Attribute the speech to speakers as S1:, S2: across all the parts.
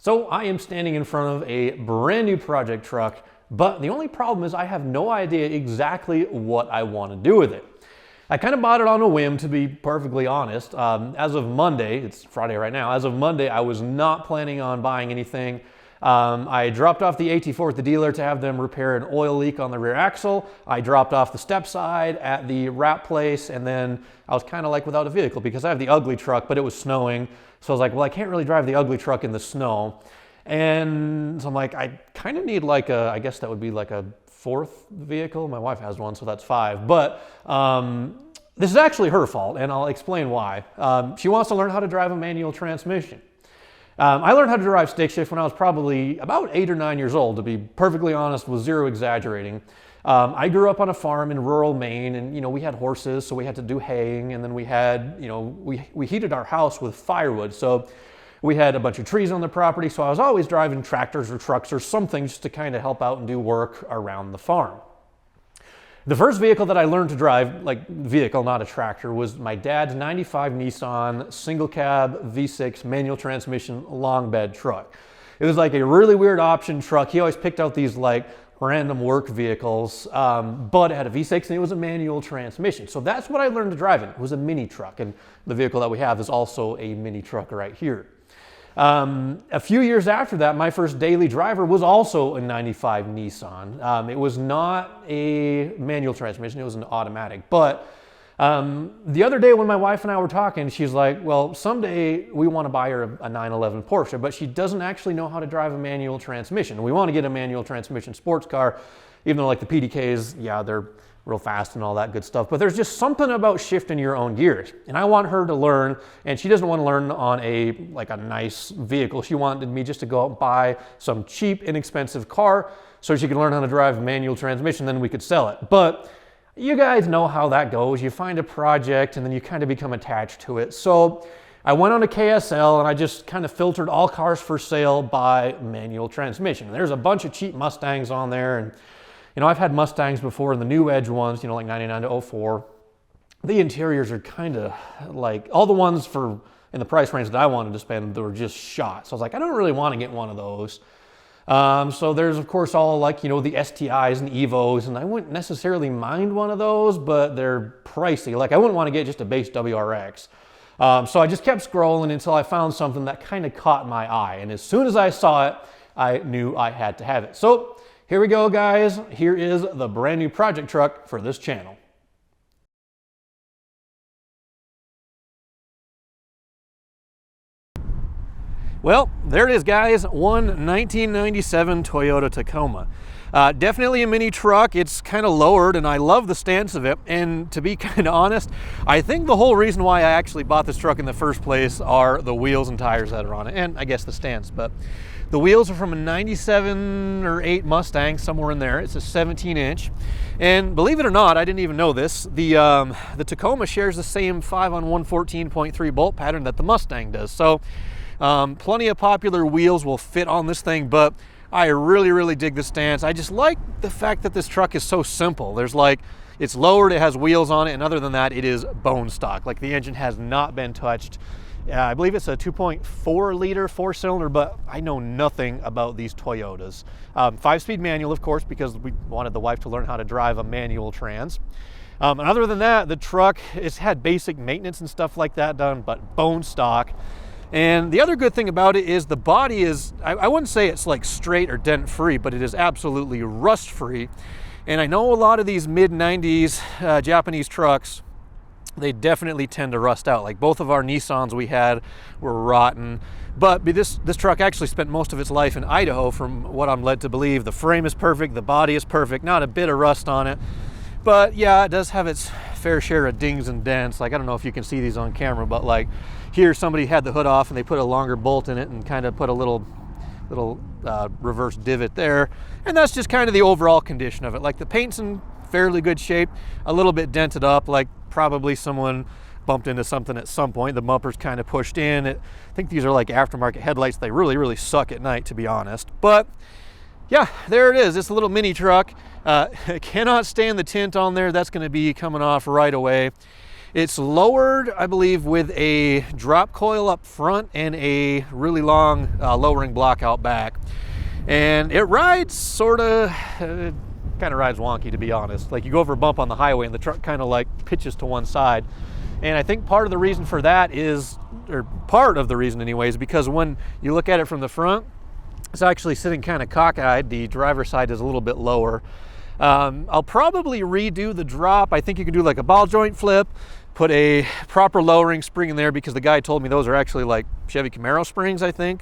S1: So I am standing in front of a brand new project truck, but the only problem is I have no idea exactly what I want to do with it. I kind of bought it on a whim, to be perfectly honest. As of Monday, it's Friday right now, as of Monday, I was not planning on buying anything. I dropped off the AT4 at the dealer to have them repair an oil leak on the rear axle. I dropped off the step side at the wrap place, and then I was kind of like without a vehicle because I have the ugly truck, but it was snowing. So I was like, well, I can't really drive the ugly truck in the snow. And so I'm like, I kind of need like a, I guess that would be like a fourth vehicle. My wife has one, so that's 5. But this is actually her fault, and I'll explain why. She wants to learn how to drive a manual transmission. I learned how to drive stick shift when I was probably about 8 or 9 years old, to be perfectly honest, with zero exaggerating. I grew up on a farm in rural Maine, and we had horses, so we had to do haying, and then we had, we heated our house with firewood, so we had a bunch of trees on the property, so I was always driving tractors or trucks or something just to kind of help out and do work around the farm. The first vehicle that I learned to drive, like vehicle, not a tractor, was my dad's 95 Nissan single cab V6 manual transmission long bed truck. It was like a really weird option truck. He always picked out these like random work vehicles, but it had a V6 and it was a manual transmission. So that's what I learned to drive in. It was a mini truck, and the vehicle that we have is also a mini truck right here. A few years after that, my first daily driver was also a 95 Nissan. It was not a manual transmission, it was an automatic. But the other day when my wife and I were talking, she's like, well, someday we want to buy her a 911 Porsche, but she doesn't actually know how to drive a manual transmission. We want to get a manual transmission sports car, even though like the PDKs, yeah, they're real fast and all that good stuff, but there's just something about shifting your own gears. And I want her to learn, and she doesn't want to learn on a nice vehicle. She wanted me just to go out and buy some cheap, inexpensive car so she could learn how to drive a manual transmission, then we could sell it. But you guys know how that goes. You find a project and then you kind of become attached to it. So I went on to KSL and I just kind of filtered all cars for sale by manual transmission. And there's a bunch of cheap Mustangs on there, and I've had Mustangs before, and the new Edge ones, like 99 to 04. The interiors are kind of like, all the ones in the price range that I wanted to spend, they were just shot. So I was like, I don't really want to get one of those. So there's, of course, all like, the STIs and Evos, and I wouldn't necessarily mind one of those, but they're pricey. Like, I wouldn't want to get just a base WRX. So I just kept scrolling until I found something that kind of caught my eye. And as soon as I saw it, I knew I had to have it. So here we go, guys. Here is the brand new project truck for this channel. Well, there it is, guys. One 1997 Toyota Tacoma. Definitely a mini truck. It's kind of lowered, and I love the stance of it. And to be kind of honest, I think the whole reason why I actually bought this truck in the first place are the wheels and tires that are on it, and I guess the stance. But the wheels are from a 97 or 8 Mustang, somewhere in there. It's a 17-inch. And believe it or not, I didn't even know this, the Tacoma shares the same 5-on-114.3 bolt pattern that the Mustang does. So plenty of popular wheels will fit on this thing, but I really, really dig the stance. I just like the fact that this truck is so simple. There's it's lowered, it has wheels on it, and other than that, it is bone stock. Like, the engine has not been touched. I believe it's a 2.4 liter 4-cylinder, but I know nothing about these Toyotas. 5-speed manual, of course, because we wanted the wife to learn how to drive a manual trans. And other than that, the truck, it's had basic maintenance and stuff like that done, but bone stock. And the other good thing about it is the body is, I wouldn't say it's like straight or dent free, but it is absolutely rust free. And I know a lot of these mid-90s Japanese trucks, they definitely tend to rust out. Like, both of our Nissans we had were rotten, but this truck actually spent most of its life in Idaho, from what I'm led to believe. The frame is perfect, the body is perfect, not a bit of rust on it. But yeah, it does have its fair share of dings and dents. Like, I don't know if you can see these on camera, but like here somebody had the hood off and they put a longer bolt in it and kind of put a little reverse divot there. And that's just kind of the overall condition of it. Like, the paint's in fairly good shape, a little bit dented up, like probably someone bumped into something at some point. The bumper's kind of pushed in. I think these are like aftermarket headlights. They really, really suck at night, to be honest. But yeah, there it is. It's a little mini truck. Cannot stand the tint on there. That's going to be coming off right away. It's lowered, I believe, with a drop coil up front and a really long lowering block out back. And it rides sort of, kind of rides wonky, to be honest. Like, you go over a bump on the highway and the truck kind of like pitches to one side. And I think part of the reason for that is, or part of the reason anyways, because when you look at it from the front, it's actually sitting kind of cockeyed. The driver's side is a little bit lower. I'll probably redo the drop. I think you can do like a ball joint flip, put a proper lowering spring in there, because the guy told me those are actually like Chevy Camaro springs, I think.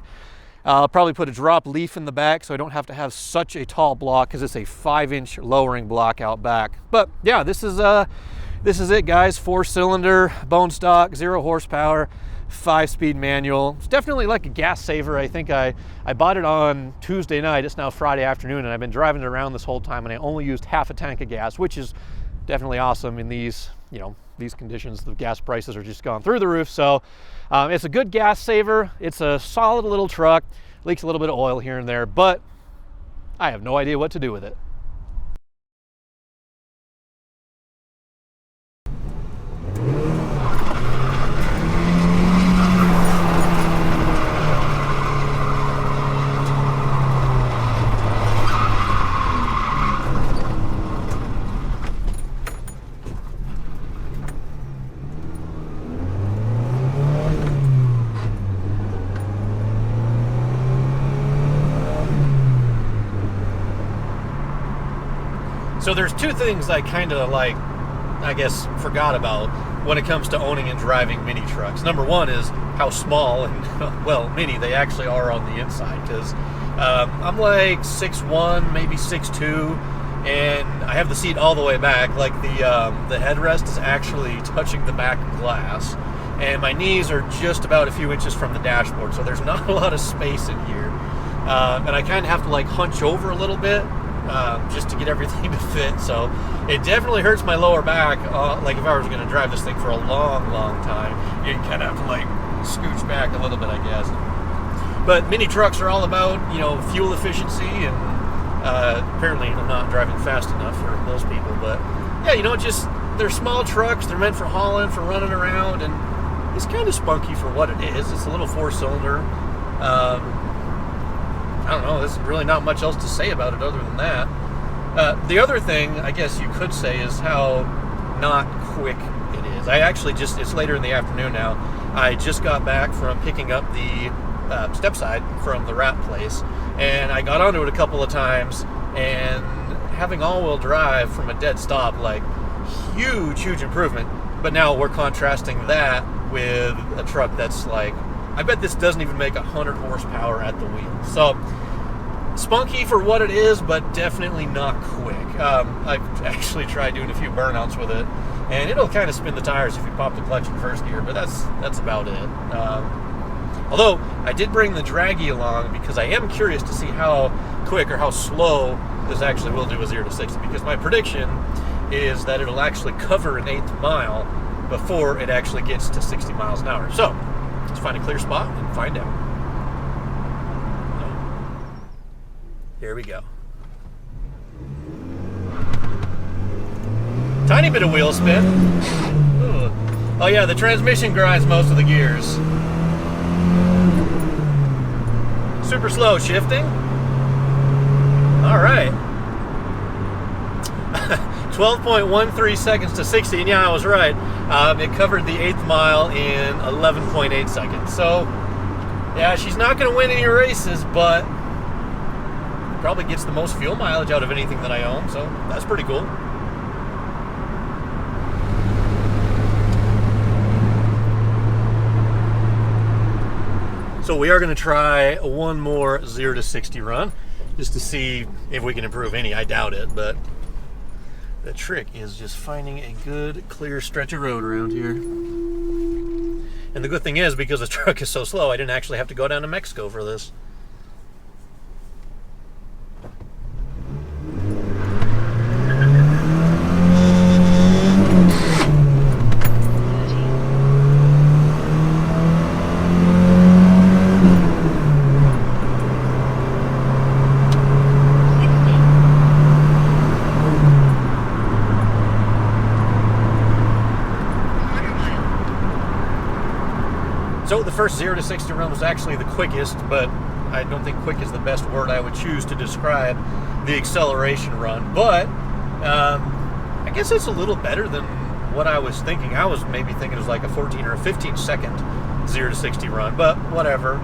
S1: I'll probably put a drop leaf in the back so I don't have to have such a tall block, because it's a 5-inch lowering block out back. But yeah, this is it, guys. 4-cylinder, bone stock, 0 horsepower, 5-speed manual. It's definitely like a gas saver. I think I bought it on Tuesday night. It's now Friday afternoon, and I've been driving it around this whole time, and I only used half a tank of gas, which is definitely awesome in these, you know, these conditions. The gas prices are just gone through the roof. So it's a good gas saver. It's a solid little truck. Leaks a little bit of oil here and there, but I have no idea what to do with it. So there's two things I kind of like, I guess, forgot about when it comes to owning and driving mini trucks. Number one is how small and, well, mini they actually are on the inside, because I'm like 6'1", maybe 6'2", and I have the seat all the way back. Like the headrest is actually touching the back glass, and my knees are just about a few inches from the dashboard, so there's not a lot of space in here. And I kind of have to like hunch over a little bit just to get everything to fit. So it definitely hurts my lower back. Like if I was going to drive this thing for a long, long time, you kind of have to like scooch back a little bit, I guess. But mini trucks are all about, you know, fuel efficiency, and apparently I'm not driving fast enough for those people. But yeah, you know, just they're small trucks. They're meant for hauling, for running around, and it's kind of spunky for what it is. It's a little 4-cylinder. I don't know, there's really not much else to say about it other than that. The other thing, I guess you could say, is how not quick it is. I actually just, it's later in the afternoon now, I just got back from picking up the step side from the wrap place, and I got onto it a couple of times, and having all-wheel drive from a dead stop, like, huge improvement. But now we're contrasting that with a truck that's like, I bet this doesn't even make 100 horsepower at the wheel. So, spunky for what it is, but definitely not quick. I've actually tried doing a few burnouts with it, and it'll kind of spin the tires if you pop the clutch in first gear, but that's about it. Although, I did bring the draggy along because I am curious to see how quick or how slow this actually will do a 0 to 60, because my prediction is that it'll actually cover an 1/8 mile before it actually gets to 60 miles an hour. So, let's find a clear spot and find out. Here we go. Tiny bit of wheel spin. Ooh. Oh yeah, the transmission grinds most of the gears. Super slow shifting. All right. 12.13 seconds to 60, and yeah, I was right. It covered the 1/8 mile in 11.8 seconds. So, yeah, she's not going to win any races, but probably gets the most fuel mileage out of anything that I own, so that's pretty cool. So we are going to try one more 0 to 60 run, just to see if we can improve any. I doubt it, but the trick is just finding a good, clear stretch of road around here. And the good thing is, because the truck is so slow, I didn't actually have to go down to Mexico for this. first 0 to 60 run was actually the quickest, but I don't think quick is the best word I would choose to describe the acceleration run. But I guess it's a little better than what I was thinking. I was maybe thinking it was like a 14 or a 15 second 0 to 60 run, but whatever.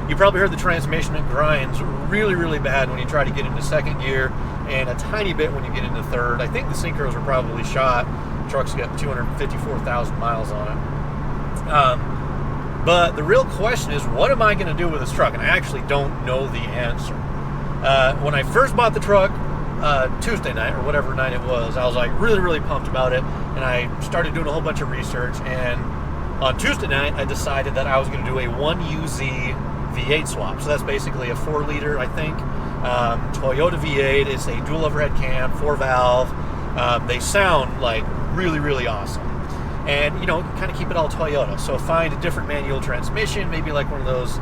S1: You probably heard the transmission, it grinds really, really bad when you try to get into second gear, and a tiny bit when you get into third. I think the synchros were probably shot. The truck's got 254,000 miles on it. But the real question is, what am I going to do with this truck? And I actually don't know the answer. When I first bought the truck, Tuesday night, or whatever night it was, I was like really, really pumped about it, and I started doing a whole bunch of research, and on Tuesday night, I decided that I was going to do a 1UZ V8 swap. So that's basically a 4-liter, I think, Toyota V8. It's a dual overhead cam, 4-valve. They sound like really, really awesome. And, you know, kind of keep it all Toyota. So find a different manual transmission, maybe like one of those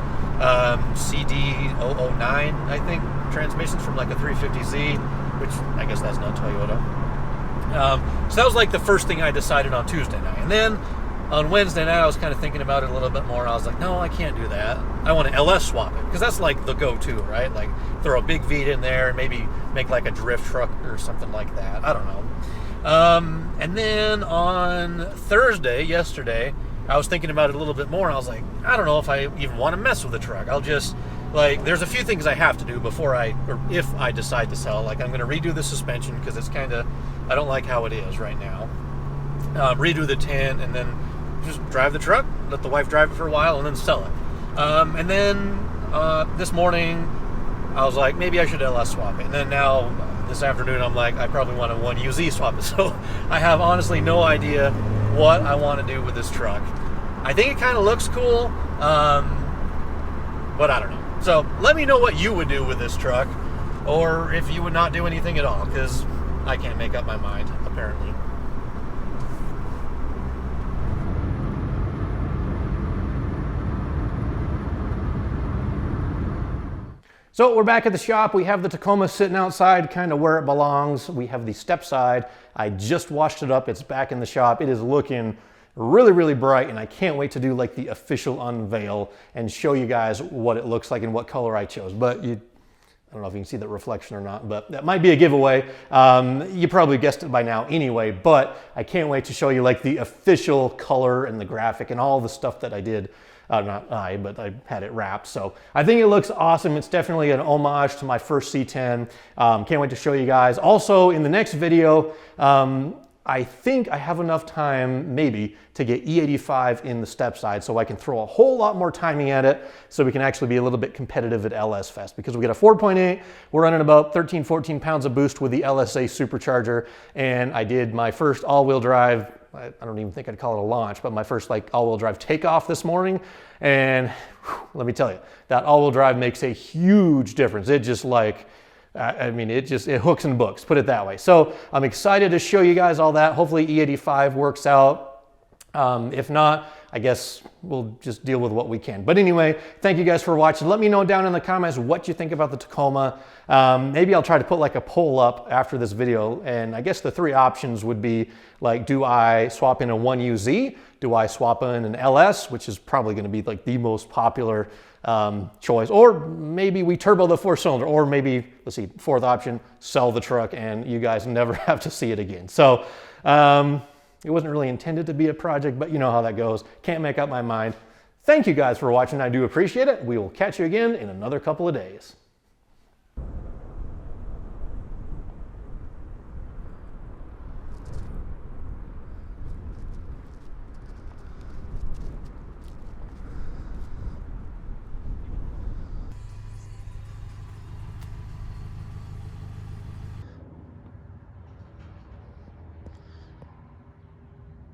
S1: CD009, I think, transmissions from like a 350Z, which I guess that's not Toyota. So that was like the first thing I decided on Tuesday night. And then on Wednesday night, I was kind of thinking about it a little bit more, and I was like, no, I can't do that. I want to LS swap it, because that's like the go-to, right? Like throw a big V8 in there and maybe make like a drift truck or something like that. I don't know. And then on Thursday, yesterday, I was thinking about it a little bit more, and I was like, I don't know if I even want to mess with the truck. I'll just, like, there's a few things I have to do before or if I decide to sell. Like, I'm going to redo the suspension, because it's kind of, I don't like how it is right now. Redo the tint, and then just drive the truck, let the wife drive it for a while, and then sell it. And then this morning, I was like, maybe I should LS swap it. And then now, this afternoon, I'm like, I probably want to 1UZ swap it. So I have honestly no idea what I want to do with this truck. I think it kind of looks cool, but I don't know. So let me know what you would do with this truck, or if you would not do anything at all, because I can't make up my mind, apparently. So we're back at the shop. We have the Tacoma sitting outside, kind of where it belongs. We have the step side. I just washed it up. It's back in the shop. It is looking really, really bright, and I can't wait to do like the official unveil and show you guys what it looks like and what color I chose. But I don't know if you can see that reflection or not, but that might be a giveaway. You probably guessed it by now anyway, but I can't wait to show you like the official color and the graphic and all the stuff that I did. Not I, but I had it wrapped. So I think it looks awesome. It's definitely an homage to my first C10. Can't wait to show you guys. Also, in the next video, I think I have enough time, maybe, to get E85 in the step side, so I can throw a whole lot more timing at it, so we can actually be a little bit competitive at LS Fest. Because we got a 4.8, we're running about 13, 14 pounds of boost with the LSA supercharger, and I did my first all-wheel drive, I don't even think I'd call it a launch, but my first like all-wheel drive takeoff this morning, and whew, let me tell you, that all-wheel drive makes a huge difference. It just like, I mean, it hooks and books, put it that way. So I'm excited to show you guys all that. Hopefully E85 works out. If not, I guess we'll just deal with what we can. But anyway, thank you guys for watching. Let me know down in the comments what you think about the Tacoma. Maybe I'll try to put like a poll up after this video. And I guess the three options would be like, do I swap in a 1UZ? Do I swap in an LS, which is probably going to be like the most popular choice, or maybe we turbo the 4-cylinder, or maybe, let's see, fourth option, sell the truck and you guys never have to see it again. So it wasn't really intended to be a project, but you know how that goes. Can't make up my mind. Thank you guys for watching. I do appreciate it. We will catch you again in another couple of days.